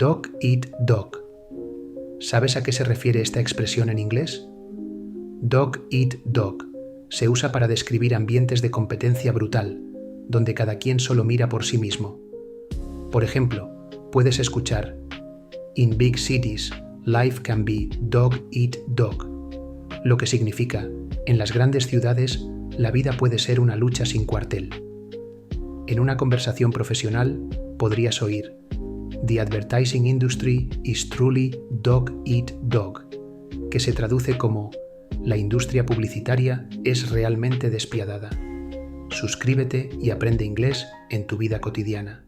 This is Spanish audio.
Dog eat dog. ¿Sabes a qué se refiere esta expresión en inglés? Dog eat dog se usa para describir ambientes de competencia brutal, donde cada quien solo mira por sí mismo. Por ejemplo, puedes escuchar: "In big cities, life can be dog eat dog", lo que significa: en las grandes ciudades, la vida puede ser una lucha sin cuartel. En una conversación profesional, podrías oír: "The advertising industry is truly dog eat dog", que se traduce como: la industria publicitaria es realmente despiadada. Suscríbete y aprende inglés en tu vida cotidiana.